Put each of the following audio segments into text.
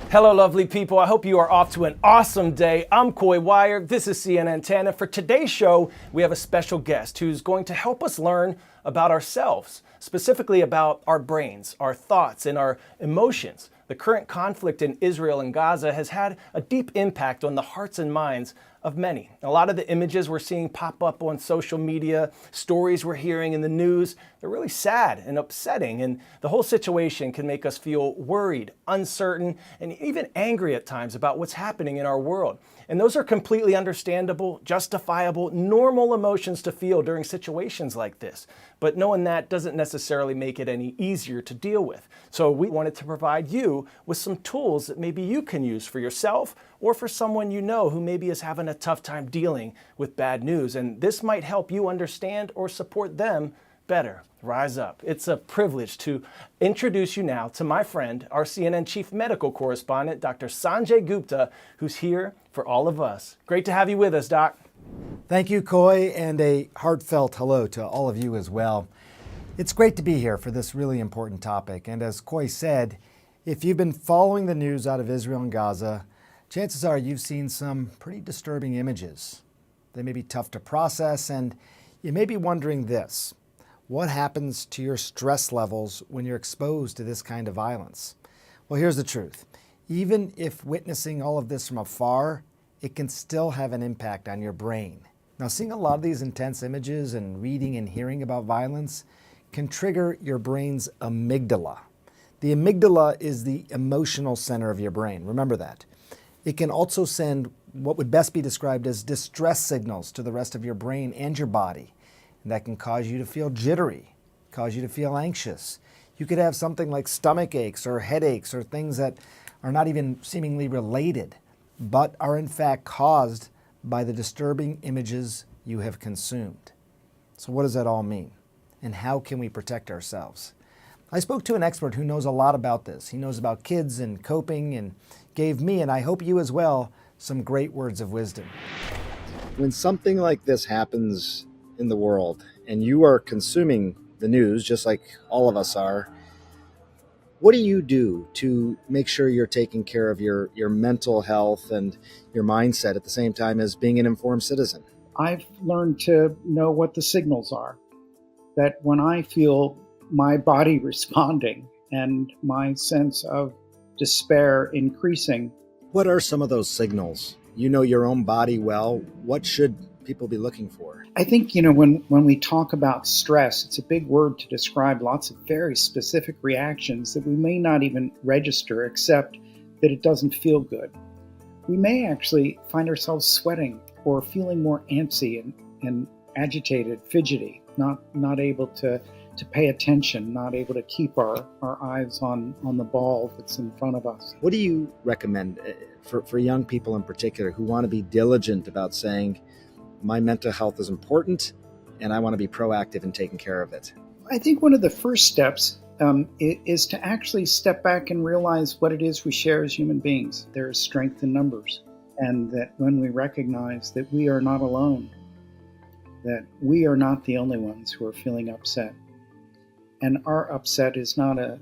Hello, lovely people. I hope you are off to an awesome day. I'm Coy Wire. This is CNN 10. And for today's show, we have a special guest who's going to help us learn about ourselves, specifically about our brains, our thoughts, and our emotions. The current conflict in Israel and Gaza has had a deep impact on the hearts and minds of many. A lot of the images we're seeing pop up on social media, stories we're hearing in the news, they're really sad and upsetting, and the whole situation can make us feel worried, uncertain, and even angry at times about what's happening in our world. And those are completely understandable, justifiable, normal emotions to feel during situations like this. But knowing that doesn't necessarily make it any easier to deal with. So we wanted to provide you with some tools that maybe you can use for yourself or for someone you know who maybe is having a tough time dealing with bad news. And this might help you understand or support them better. Rise up. It's a privilege to introduce you now to my friend, our CNN chief medical correspondent, Dr. Sanjay Gupta, who's here for all of us. Great to have you with us, Doc. Thank you, Coy, and a heartfelt hello to all of you as well. It's great to be here for this really important topic. And as Coy said, if you've been following the news out of Israel and Gaza, chances are you've seen some pretty disturbing images. They may be tough to process, and you may be wondering this: what happens to your stress levels when you're exposed to this kind of violence? Well, here's the truth. Even if witnessing all of this from afar, it can still have an impact on your brain. Now, seeing a lot of these intense images and reading and hearing about violence can trigger your brain's amygdala. The amygdala is the emotional center of your brain. Remember that. It can also send what would best be described as distress signals to the rest of your brain and your body. And that can cause you to feel jittery, cause you to feel anxious. You could have something like stomach aches or headaches or things that are not even seemingly related, but are in fact caused by the disturbing images you have consumed. So what does that all mean? And how can we protect ourselves? I spoke to an expert who knows a lot about this. He knows about kids and coping, and gave me, and I hope you as well, some great words of wisdom. When something like this happens in the world and you are consuming the news just like all of us are, what do you do to make sure you're taking care of your mental health and your mindset at the same time as being an informed citizen? I've learned to know what the signals are. That when I feel my body responding and my sense of despair increasing. What are some of those signals? You know your own body well. What should people be looking for? I think, when we talk about stress, it's a big word to describe lots of very specific reactions that we may not even register, except that it doesn't feel good. We may actually find ourselves sweating or feeling more antsy and agitated, fidgety, not able to pay attention, not able to keep our eyes on the ball that's in front of us. What do you recommend for young people in particular who want to be diligent about saying, my mental health is important and I want to be proactive in taking care of it? I think one of the first steps is to actually step back and realize what it is we share as human beings. There is strength in numbers, and that when we recognize that we are not alone, that we are not the only ones who are feeling upset. And our upset is not a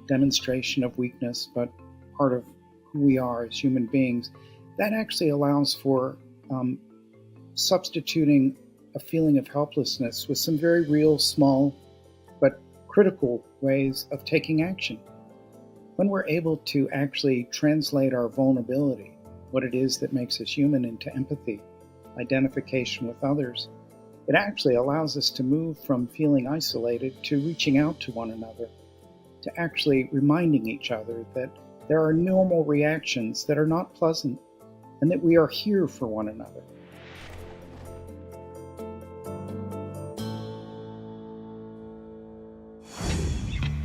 demonstration of weakness, but part of who we are as human beings. That actually allows for substituting a feeling of helplessness with some very real, small, but critical ways of taking action. When we're able to actually translate our vulnerability, what it is that makes us human, into empathy, identification with others, it actually allows us to move from feeling isolated to reaching out to one another, to actually reminding each other that there are normal reactions that are not pleasant and that we are here for one another.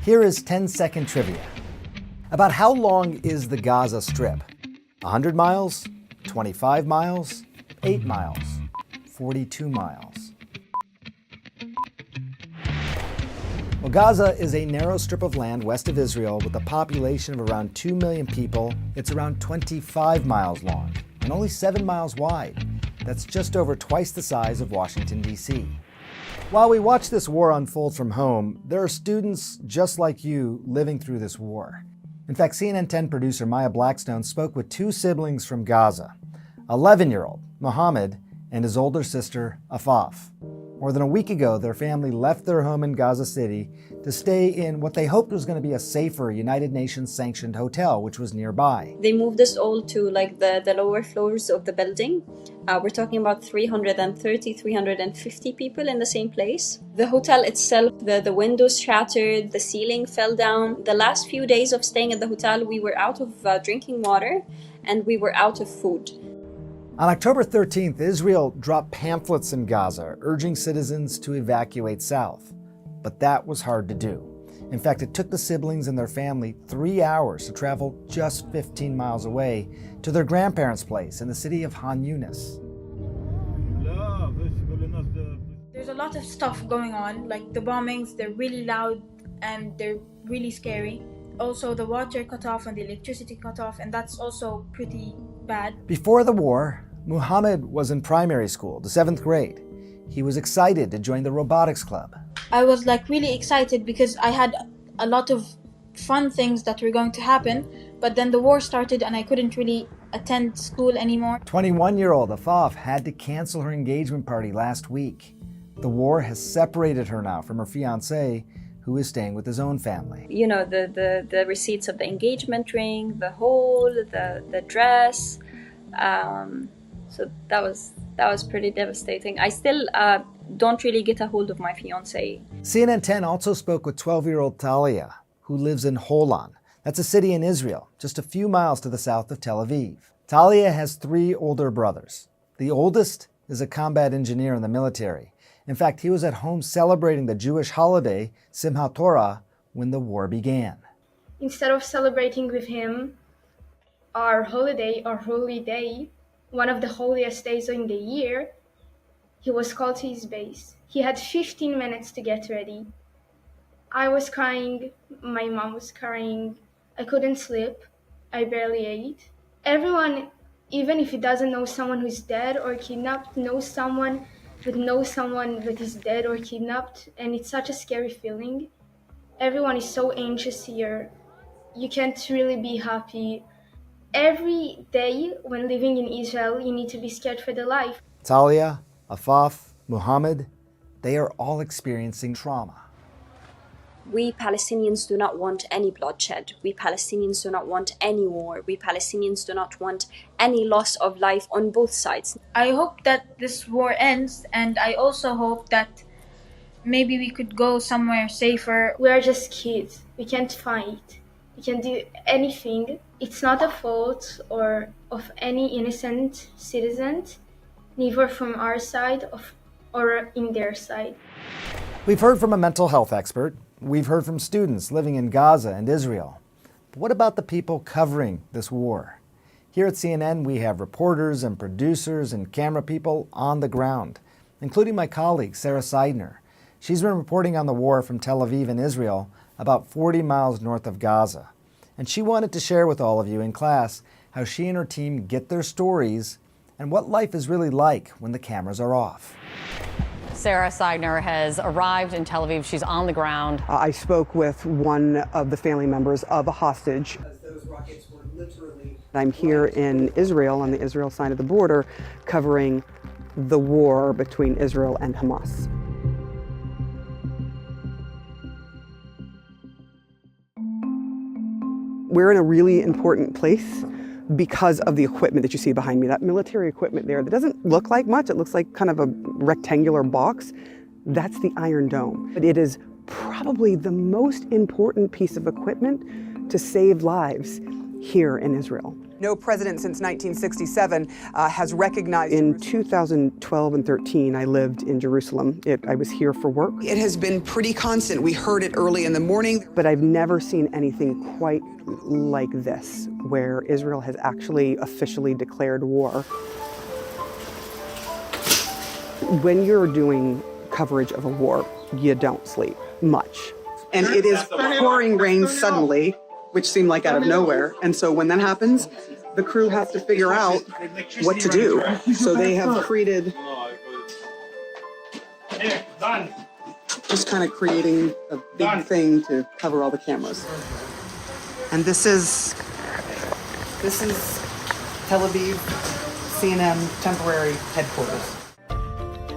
Here is 10-second trivia. About how long is the Gaza Strip? 100 miles? 25 miles? 8 miles? 42 miles? Well, Gaza is a narrow strip of land west of Israel with a population of around 2 million people. It's around 25 miles long and only 7 miles wide. That's just over twice the size of Washington, D.C. While we watch this war unfold from home, there are students just like you living through this war. In fact, CNN 10 producer Maya Blackstone spoke with two siblings from Gaza, 11-year-old Mohammed and his older sister Afaf. More than a week ago, their family left their home in Gaza City to stay in what they hoped was going to be a safer United Nations sanctioned hotel, which was nearby. They moved us all to like the lower floors of the building. We're talking about 330, 350 people in the same place. The hotel itself, the windows shattered, the ceiling fell down. The last few days of staying at the hotel, we were out of drinking water and we were out of food. On October 13th, Israel dropped pamphlets in Gaza urging citizens to evacuate south. But that was hard to do. In fact, it took the siblings and their family 3 hours to travel just 15 miles away to their grandparents' place in the city of Han Yunis. There's a lot of stuff going on, like the bombings, they're really loud and they're really scary. Also, the water cut off and the electricity cut off, and that's also pretty bad. Before the war, Muhammad was in primary school, the 7th grade. He was excited to join the robotics club. I was like really excited because I had a lot of fun things that were going to happen, but then the war started and I couldn't really attend school anymore. 21-year-old Afaf had to cancel her engagement party last week. The war has separated her now from her fiancé, who is staying with his own family. You know, the receipts of the engagement ring, the hole, the dress. So that was pretty devastating. I still don't really get a hold of my fiancé. CNN 10 also spoke with 12-year-old Talia, who lives in Holon. That's a city in Israel, just a few miles to the south of Tel Aviv. Talia has 3 older brothers. The oldest is a combat engineer in the military. In fact, he was at home celebrating the Jewish holiday, Simchat Torah, when the war began. Instead of celebrating with him our holiday, our holy day, one of the holiest days in the year, he was called to his base. He had 15 minutes to get ready. I was crying, my mom was crying, I couldn't sleep, I barely ate. Everyone, even if he doesn't know someone who's dead or kidnapped, knows someone that is dead or kidnapped, and it's such a scary feeling. Everyone is so anxious here. You can't really be happy. Every day when living in Israel, you need to be scared for their life. Talia, Afaf, Muhammad, they are all experiencing trauma. We Palestinians do not want any bloodshed. We Palestinians do not want any war. We Palestinians do not want any loss of life on both sides. I hope that this war ends, and I also hope that maybe we could go somewhere safer. We are just kids. We can't fight. We can't do anything. It's not a fault or of any innocent citizen, neither from our side or in their side. We've heard from a mental health expert. We've heard from students living in Gaza and Israel. But what about the people covering this war? Here at CNN, we have reporters and producers and camera people on the ground, including my colleague, Sarah Seidner. She's been reporting on the war from Tel Aviv in Israel, about 40 miles north of Gaza. And she wanted to share with all of you in class how she and her team get their stories and what life is really like when the cameras are off. Sarah Seidner has arrived in Tel Aviv. She's on the ground. I spoke with one of the family members of a hostage. I'm here in Israel, on the Israel side of the border, covering the war between Israel and Hamas. We're in a really important place because of the equipment that you see behind me, that military equipment there that doesn't look like much. It looks like kind of a rectangular box. That's the Iron Dome. But it is probably the most important piece of equipment to save lives here in Israel. No president since 1967 has recognized. In 2012 and 13, I lived in Jerusalem. I was here for work. It has been pretty constant. We heard it early in the morning. But I've never seen anything quite like this, where Israel has actually officially declared war. When you're doing coverage of a war, you don't sleep much. And it is pouring rain suddenly, which seemed like out of nowhere. And so when that happens, the crew has to figure out what to do. So they have created, just kind of creating a big thing to cover all the cameras. And this is Tel Aviv CNN temporary headquarters.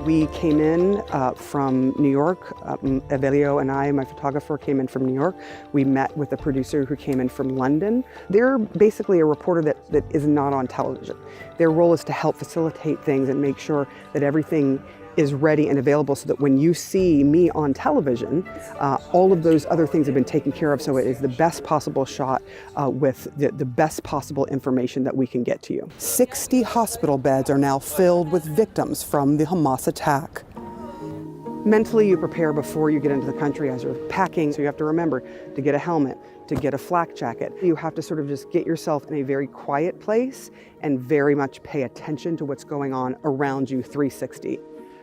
We came in from New York. Evelio and I, my photographer, came in from New York. We met with a producer who came in from London. They're basically a reporter that is not on television. Their role is to help facilitate things and make sure that everything is ready and available so that when you see me on television, all of those other things have been taken care of, so it is the best possible shot with the best possible information that we can get to you. 60 hospital beds are now filled with victims from the Hamas attack. Mentally, you prepare before you get into the country as you're packing, so you have to remember to get a helmet, to get a flak jacket. You have to sort of just get yourself in a very quiet place and very much pay attention to what's going on around you 360.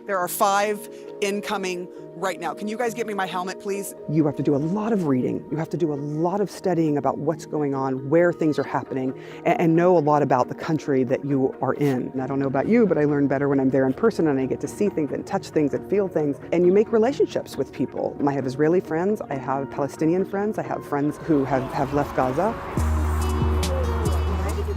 There are 5 incoming right now. Can you guys get me my helmet, please? You have to do a lot of reading. You have to do a lot of studying about what's going on, where things are happening, and know a lot about the country that you are in. And I don't know about you, but I learn better when I'm there in person and I get to see things and touch things and feel things. And you make relationships with people. I have Israeli friends, I have Palestinian friends, I have friends who have left Gaza.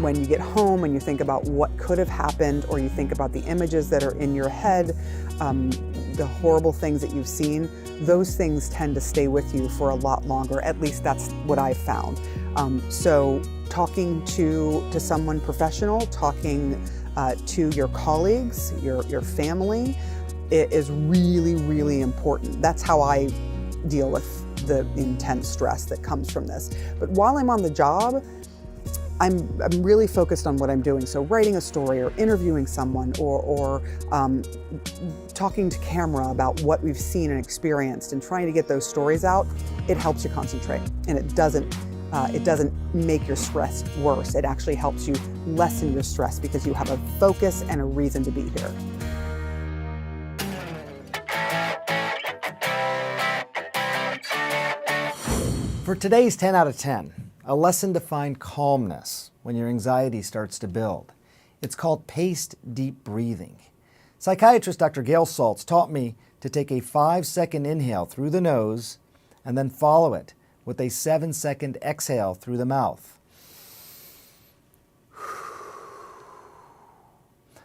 When you get home and you think about what could have happened, or you think about the images that are in your head, the horrible things that you've seen, those things tend to stay with you for a lot longer. At least that's what I've found. So talking to someone professional, talking to your colleagues, your family, it is really, really important. That's how I deal with the intense stress that comes from this. But while I'm on the job, I'm really focused on what I'm doing. So writing a story or interviewing someone or talking to camera about what we've seen and experienced and trying to get those stories out, it helps you concentrate, and it doesn't make your stress worse. It actually helps you lessen your stress because you have a focus and a reason to be here. For today's 10 out of 10, a lesson to find calmness when your anxiety starts to build. It's called paced deep breathing. Psychiatrist Dr. Gail Saltz taught me to take a 5-second inhale through the nose and then follow it with a 7-second exhale through the mouth.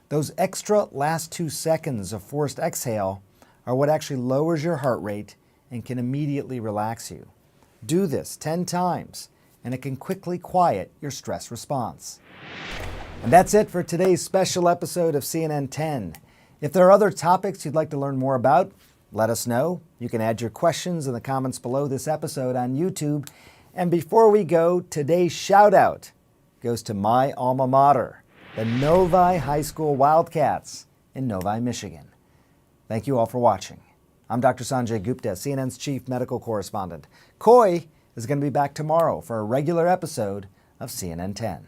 Those extra last 2 seconds of forced exhale are what actually lowers your heart rate and can immediately relax you. Do this 10 times, and it can quickly quiet your stress response. And that's it for today's special episode of CNN 10. If there are other topics you'd like to learn more about, let us know. You can add your questions in the comments below this episode on YouTube. And before we go, today's shout out goes to my alma mater, the Novi High School Wildcats in Novi, Michigan. Thank you all for watching. I'm Dr. Sanjay Gupta, CNN's chief medical correspondent. Koi is going to be back tomorrow for a regular episode of CNN 10.